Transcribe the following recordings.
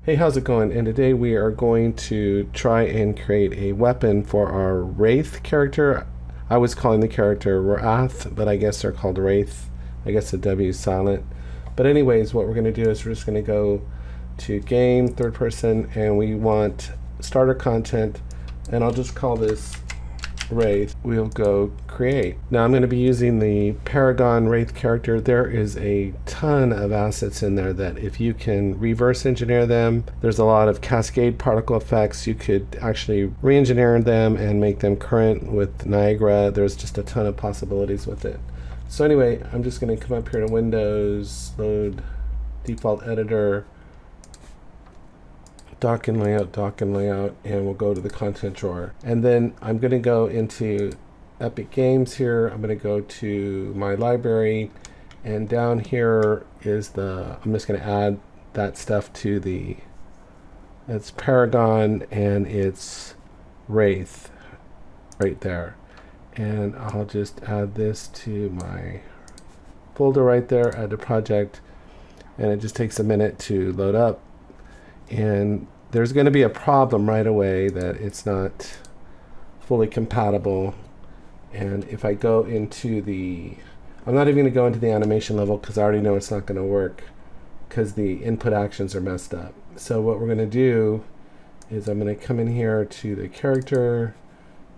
Hey, how's it going? And today we are going to try and create a weapon for our Wraith character. I was calling the character Wrath, but I guess they're called Wraith. I guess the W is silent. But anyways, what we're going to do is we're just going to go to game, third person, and we want starter content, and I'll just call this Wraith. We'll go create. Now I'm going to be using the Paragon Wraith character. There is a ton of assets in there that if you can reverse engineer them, there's a lot of cascade particle effects. You could actually re-engineer them and make them current with Niagara. There's just a ton of possibilities with it. So anyway, I'm just going to come up here to Windows, load default editor, dock and layout, and we'll go to the content drawer. And then I'm going to go into Epic Games here. I'm going to go to my library, and down here is I'm just going to add that stuff to it's Paragon and it's Wraith right there. And I'll just add this to my folder right there, add to project, and it just takes a minute to load up. And there's going to be a problem right away that it's not fully compatible. And if I go into I'm not even going to go into the animation level because I already know it's not going to work because the input actions are messed up. So what we're going to do is I'm going to come in here to the character,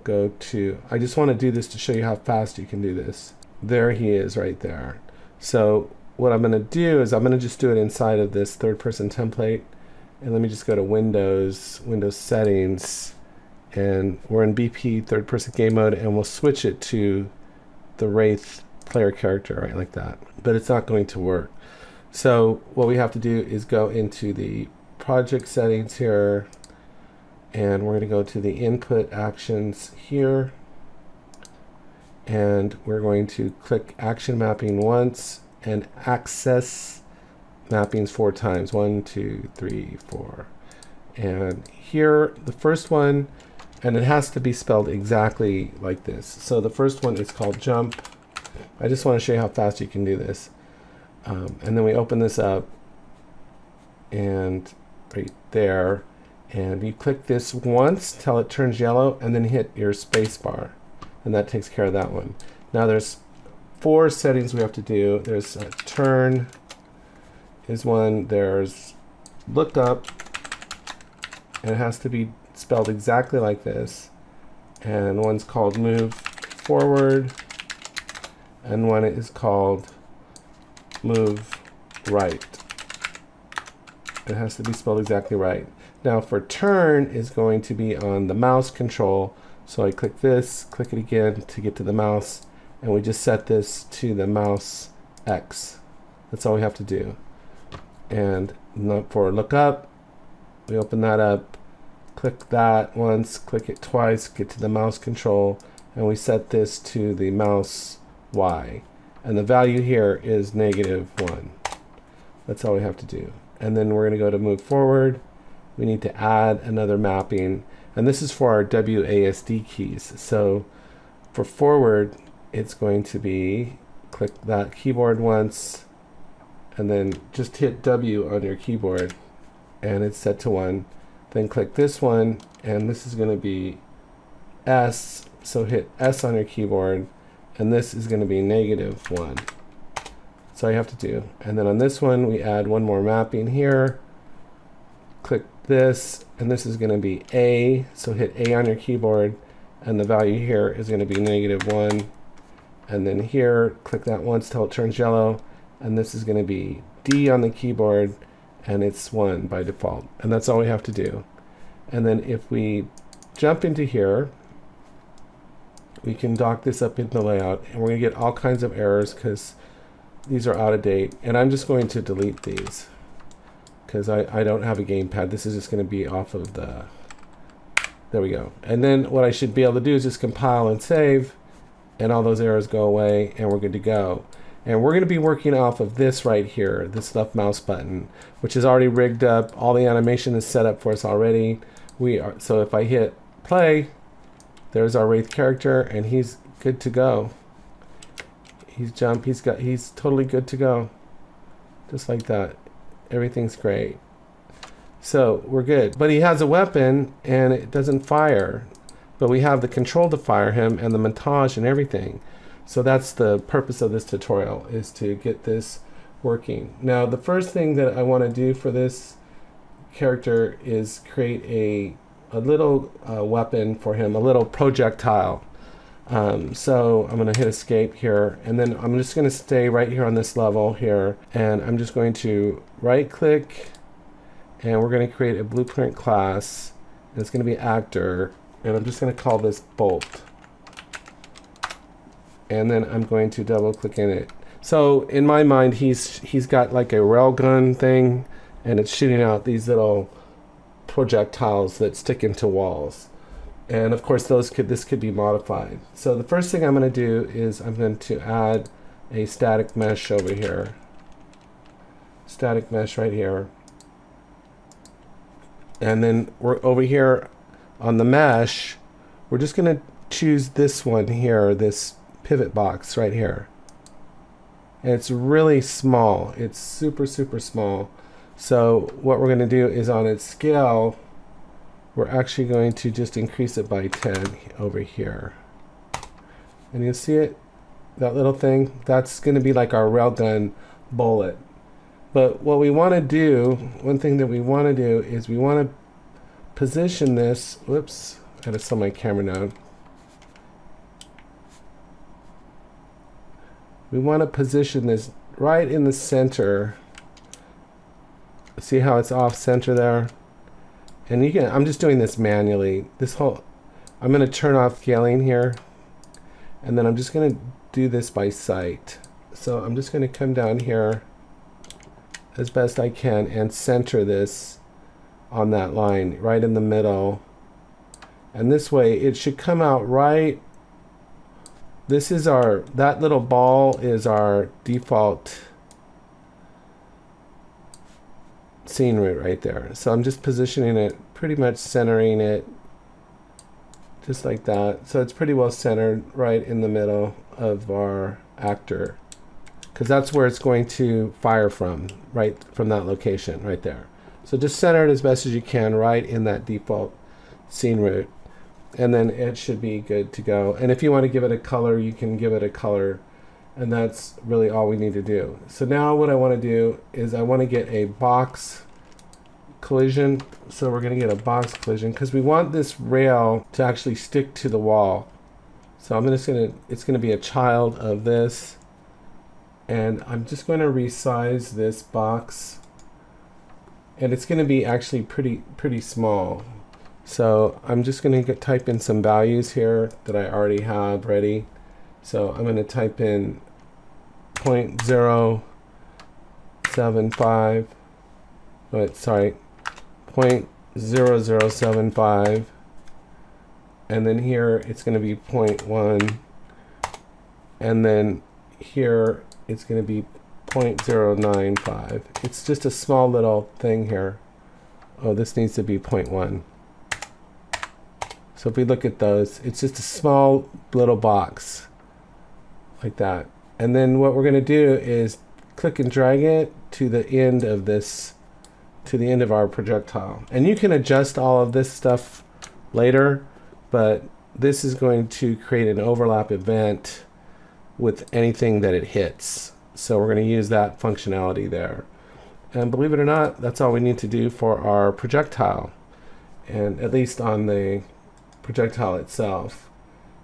I just want to do this to show you how fast you can do this. There he is right there. So what I'm going to do is I'm going to just do it inside of this third person template. And let me just go to Windows settings, and we're in BP third person game mode, and we'll switch it to the Wraith player character, right, like that. But it's not going to work. So what we have to do is go into the project settings here, and we're going to go to the input actions here, and we're going to click action mapping once and access mappings 4 times. 1, 2, 3, 4. And here, the first one, and it has to be spelled exactly like this. So the first one is called jump. I just want to show you how fast you can do this. And then we open this up, and right there, and you click this once till it turns yellow, and then hit your space bar, and that takes care of that one. Now there's 4 settings we have to do. There's a turn is one, there's lookup, and it has to be spelled exactly like this, and one's called move forward, and one is called move right. It has to be spelled exactly right. Now for turn is going to be on the mouse control, so I click this, click it again to get to the mouse, and we just set this to the mouse X. That's all we have to do. And for look up, we open that up, click that once, click it twice, get to the mouse control, and we set this to the mouse Y. And the value here is -1. That's all we have to do. And then we're going to go to move forward. We need to add another mapping, and this is for our WASD keys. So for forward, it's going to be click that keyboard once, and then just hit W on your keyboard, and it's set to 1. Then click this one, and this is going to be S, so hit S on your keyboard, and this is going to be -1. That's all you have to do. And then on this one, we add one more mapping here. Click this, and this is going to be A, so hit A on your keyboard, and the value here is going to be -1. And then here, click that once till it turns yellow, and this is going to be D on the keyboard, and it's 1 by default. And that's all we have to do. And then if we jump into here, we can dock this up into the layout, and we're going to get all kinds of errors because these are out of date. And I'm just going to delete these because I don't have a gamepad. This is just going to be off of there we go. And then what I should be able to do is just compile and save, and all those errors go away, and we're good to go. And we're going to be working off of this right here, this left mouse button, which is already rigged up. All the animation is set up for us already. So if I hit play, there's our Wraith character, and he's good to go. He's totally good to go. Just like that. Everything's great. So we're good. But he has a weapon and it doesn't fire. But we have the control to fire him and the montage and everything. So that's the purpose of this tutorial, is to get this working. Now the first thing that I want to do for this character is create a little weapon for him, a little projectile. So I'm going to hit escape here, and then I'm just going to stay right here on this level here, and I'm just going to right click, and we're going to create a blueprint class, and it's going to be actor, and I'm just going to call this bolt, and then I'm going to double click in it. So in my mind, he's got like a railgun thing, and it's shooting out these little projectiles that stick into walls. And of course this could be modified. So the first thing I'm going to do is I'm going to add a static mesh over here. Static mesh right here. And then we're over here on the mesh, we're just going to choose this one here, this pivot box right here. And it's really small. It's super, super small. So what we're going to do is on its scale, we're actually going to just increase it by 10 over here. And you see it? That little thing? That's going to be like our railgun bullet. But what we want to do, one thing that we want to do is we want to position this, whoops, I gotta slow my camera down. We want to position this right in the center. See how it's off center there? And you can, I'm just doing this manually. I'm going to turn off scaling here. And then I'm just going to do this by sight. So I'm just going to come down here as best I can and center this on that line right in the middle. And this way it should come out right. This is that little ball is our default scene root right there. So I'm just positioning it, pretty much centering it just like that. So it's pretty well centered right in the middle of our actor, because that's where it's going to fire from, right from that location right there. So just center it as best as you can right in that default scene root, and then it should be good to go. And if you want to give it a color, you can give it a color, and that's really all we need to do. So now what I want to do is I want to get a box collision. So we're going to get a box collision because we want this rail to actually stick to the wall. So it's going to be a child of this, and I'm just going to resize this box, and it's going to be actually pretty small. So I'm just going to type in some values here that I already have ready. So I'm going to type in 0.075, sorry, 0.0075, and then here it's going to be 0.1, and then here it's going to be 0.095. It's just a small little thing here. Oh, this needs to be 0.1. So if we look at those, it's just a small little box like that. And then what we're going to do is click and drag it to the end of this, to the end of our projectile. And you can adjust all of this stuff later, but this is going to create an overlap event with anything that it hits. So we're going to use that functionality there. And believe it or not, that's all we need to do for our projectile, and at least on the projectile itself.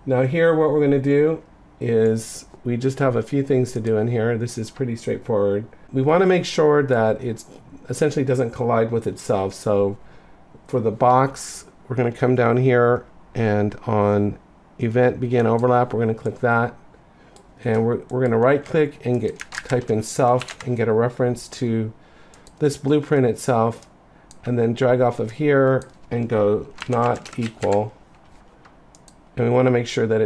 Now here what we're going to do is we just have a few things to do in here. This is pretty straightforward. We want to make sure that it essentially doesn't collide with itself. So for the box, we're going to come down here, and on event begin overlap, we're going to click that, and we're going to right click and type in self and get a reference to this blueprint itself, and then drag off of here and go not equal. And we want to make sure that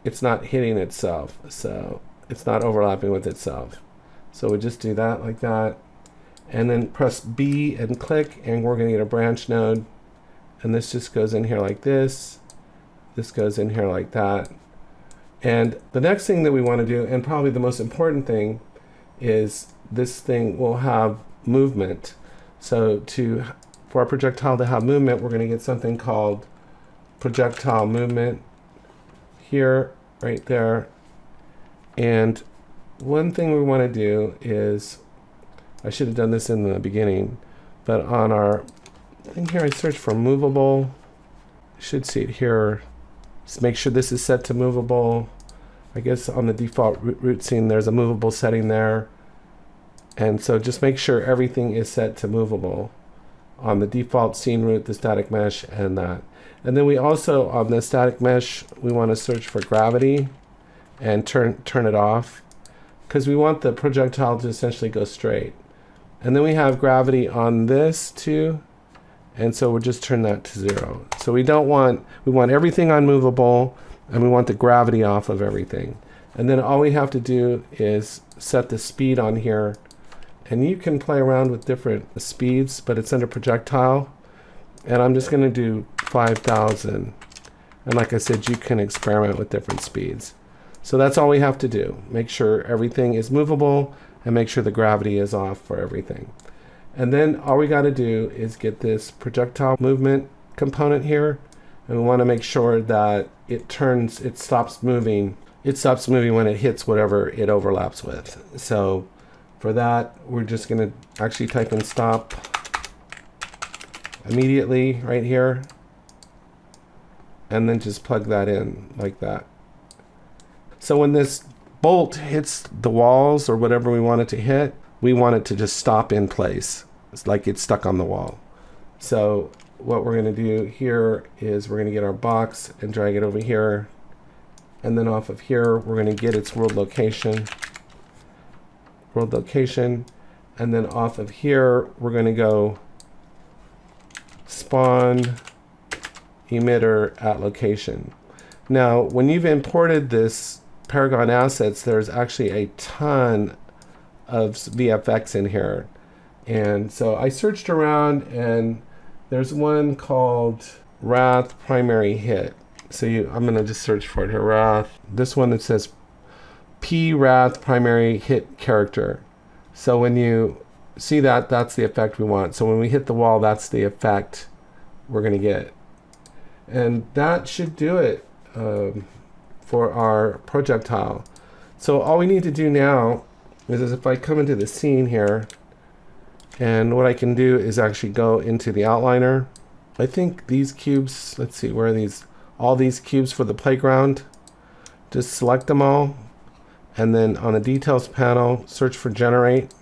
it's not hitting itself, so it's not overlapping with itself. So we just do that like that, and then press B and click, and we're going to get a branch node, and this just goes in here like this. This goes in here like that. And the next thing that we want to do, and probably the most important thing, is this thing will have movement. So for our projectile to have movement, we're going to get something called projectile movement here, right there. And one thing we want to do is, I should have done this in the beginning, but on our thing here, I search for movable. You should see it here. Just make sure this is set to movable. I guess on the default root scene, there's a movable setting there. And so just make sure everything is set to movable on the default scene root, the static mesh, and that. And then we also, on the static mesh, we want to search for gravity and turn it off, because we want the projectile to essentially go straight. And then we have gravity on this too, and so we'll just turn that to 0. So we want everything unmovable, and we want the gravity off of everything. And then all we have to do is set the speed on here, and you can play around with different speeds, but it's under projectile, and I'm just going to do 5,000. And like I said, you can experiment with different speeds. So that's all we have to do. Make sure everything is movable and make sure the gravity is off for everything. And then all we got to do is get this projectile movement component here, and we want to make sure that it stops moving. It stops moving when it hits whatever it overlaps with. So for that, we're just going to actually type in stop immediately right here, and then just plug that in like that. So when this bolt hits the walls or whatever we want it to hit, we want it to just stop in place. It's like it's stuck on the wall. So what we're going to do here is we're going to get our box and drag it over here. And then off of here, we're going to get its world location. And then off of here, we're going to go spawn emitter at location. Now, when you've imported this Paragon assets, there's actually a ton of VFX in here. And so I searched around, and there's one called Wraith primary hit. So I'm going to just search for it here. Wraith. This one that says Wraith primary hit character. So when you see that, that's the effect we want. So when we hit the wall, that's the effect we're going to get. And that should do it for our projectile. So all we need to do now is if I come into the scene here, and what I can do is actually go into the outliner. I think these cubes, let's see, where are these? All these cubes for the playground. Just select them all, and then on the details panel, search for generate.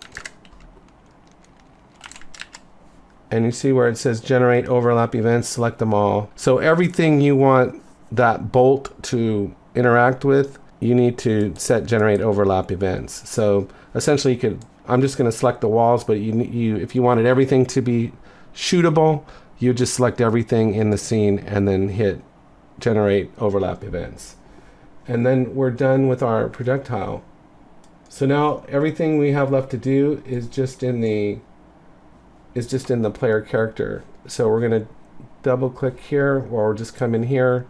And you see where it says generate overlap events, select them all. So everything you want that bolt to interact with, you need to set generate overlap events. So essentially I'm just going to select the walls, but if you wanted everything to be shootable, you just select everything in the scene and then hit generate overlap events. And then we're done with our projectile. So now everything we have left to do is just in the player character. So we're going to double click here, or just come in here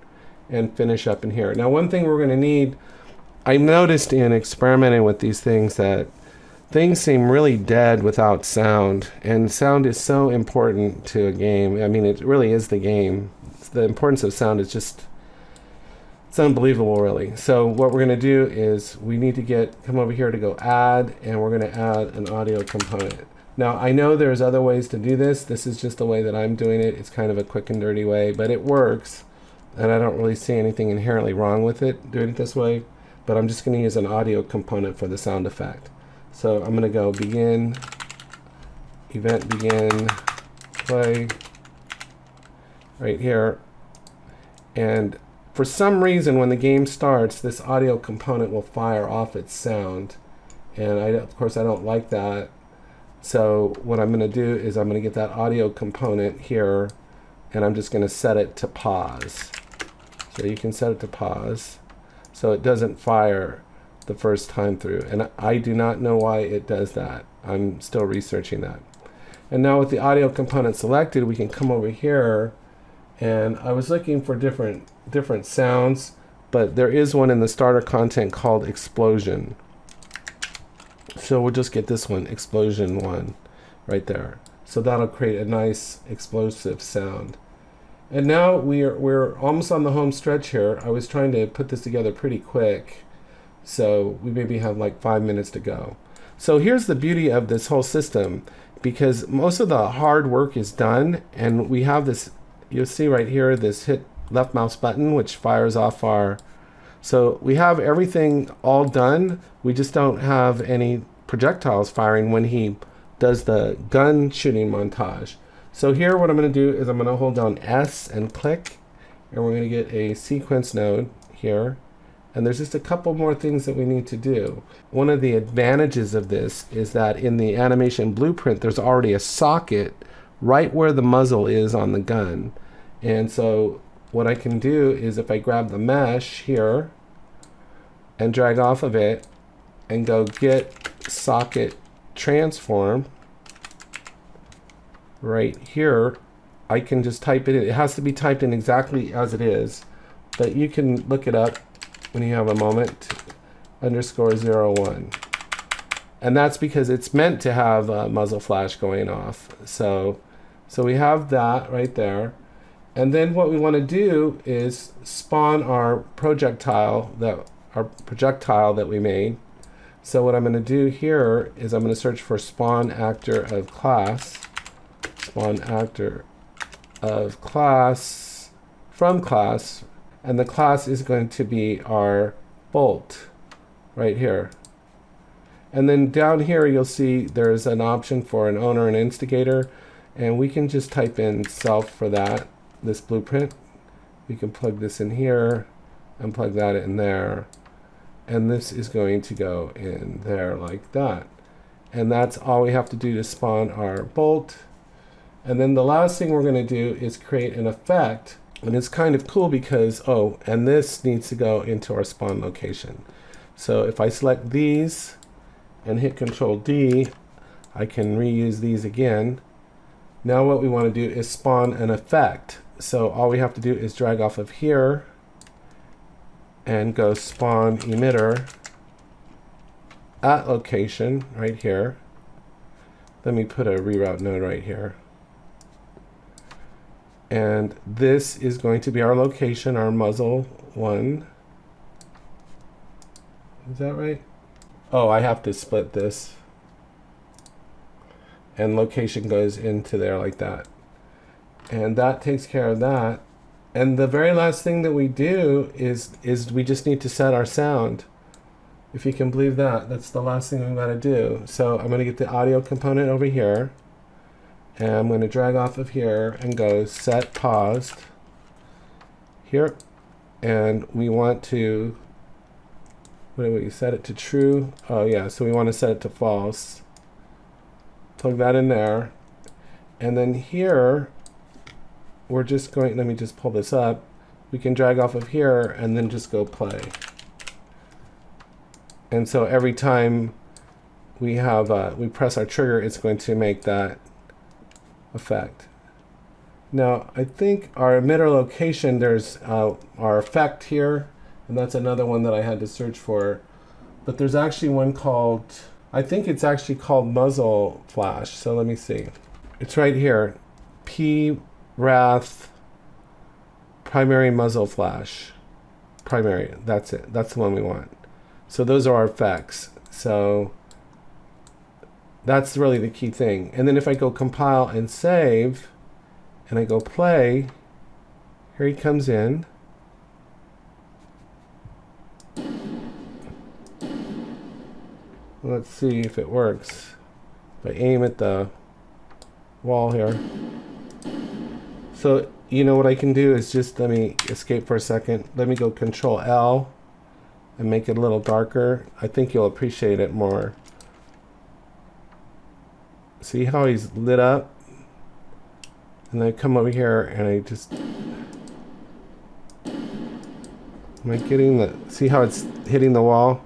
and finish up in here. Now one thing we're going to need, I noticed in experimenting with these things that things seem really dead without sound, and sound is so important to a game. I mean, it really is the game. The importance of sound is just, it's unbelievable, really. So what we're going to do is we need to come over here to go add, and we're going to add an audio component. Now I know there's other ways to do this. This is just the way that I'm doing it. It's kind of a quick and dirty way, but it works, and I don't really see anything inherently wrong with it, doing it this way. But I'm just going to use an audio component for the sound effect. So I'm going to go begin, event begin, play, right here. And for some reason, when the game starts, this audio component will fire off its sound. And of course, I don't like that. So what I'm going to do is I'm going to get that audio component here, and I'm just going to set it to pause. So you can set it to pause, so it doesn't fire the first time through. And I do not know why it does that. I'm still researching that. And now with the audio component selected, we can come over here, and I was looking for different sounds, but there is one in the starter content called explosion. So we'll just get this one, explosion 1, right there. So that'll create a nice explosive sound. And now we're almost on the home stretch here. I was trying to put this together pretty quick, so we maybe have like 5 minutes to go. So here's the beauty of this whole system, because most of the hard work is done, and we have this, you'll see right here, this hit left mouse button, which fires off our, so we have everything all done. We just don't have any projectiles firing when he does the gun shooting montage. So here what I'm going to do is I'm going to hold down S and click, and we're going to get a sequence node here. And there's just a couple more things that we need to do. One of the advantages of this is that in the animation blueprint, there's already a socket right where the muzzle is on the gun. And so what I can do is if I grab the mesh here and drag off of it and go get socket transform right here, I can just type it in. It has to be typed in exactly as it is, but you can look it up when you have a moment, _01. And that's because it's meant to have a muzzle flash going off. So we have that right there. And then what we want to do is spawn our projectile that we made. So what I'm going to do here is I'm going to search for spawn actor of class, spawn actor of class from class, and the class is going to be our bolt right here. And then down here you'll see there's an option for an owner and instigator, and we can just type in self for that, this blueprint. We can plug this in here and plug that in there, and this is going to go in there like that. And that's all we have to do to spawn our bolt. And then the last thing we're going to do is create an effect. And it's kind of cool because, oh, and this needs to go into our spawn location. So if I select these and hit Control D, I can reuse these again. Now what we want to do is spawn an effect. So all we have to do is drag off of here and go spawn emitter at location right here. Let me put a reroute node right here. And this is going to be our location, our muzzle one. Is that right? Oh, I have to split this. And location goes into there like that. And that takes care of that. And the very last thing that we do is we just need to set our sound. If you can believe that, that's the last thing we've got to do. So I'm going to get the audio component over here. And I'm going to drag off of here and go set paused here. And we want to, what do we set it to true? Oh yeah, so we want to set it to false. Plug that in there. And then here, we're just going, let me just pull this up. We can drag off of here and then just go play. And so every time we have, we press our trigger, it's going to make that effect. Now I think our emitter location, there's our effect here, and that's another one that I had to search for, but there's actually one called, I think it's actually called muzzle flash. So let me see, it's right here, Wraith primary muzzle flash, primary, that's it, that's the one we want. So those are our effects. So that's really the key thing. And then if I go compile and save, and I go play, here he comes in. Let's see if it works. If I aim at the wall here. So, you know what I can do is just, let me escape for a second. Let me go Control L and make it a little darker. I think you'll appreciate it more. See how he's lit up? And I come over here and I just, am I getting the, see how it's hitting the wall?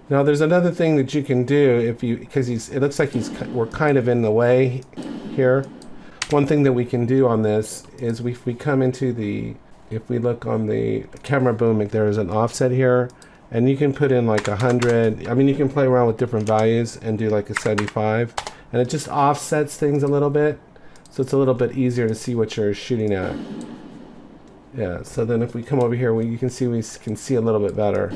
Now there's another thing that you can do if you, because it looks like we're kind of in the way here. one thing that we can do on this is if we come into if we look on the camera boom, there is an offset here, and you can put in like 100. I mean, you can play around with different values and do like a 75, and it just offsets things a little bit, so it's a little bit easier to see what you're shooting at. Yeah, so then if we come over here, you can see we can see a little bit better.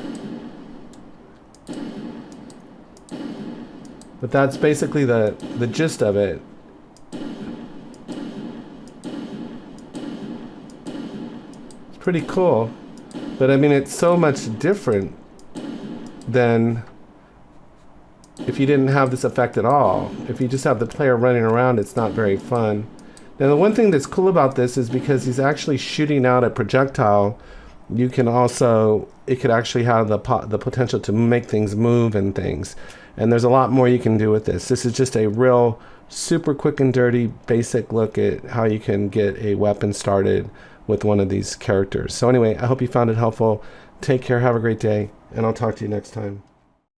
But that's basically the gist of it. It's pretty cool, but I mean, it's so much different than if you didn't have this effect at all. If you just have the player running around, it's not very fun. Now, the one thing that's cool about this is because he's actually shooting out a projectile, you can also, it could actually have the potential to make things move and things. And there's a lot more you can do with this. This is just a real super quick and dirty basic look at how you can get a weapon started with one of these characters. So anyway, I hope you found it helpful. Take care, have a great day, and I'll talk to you next time.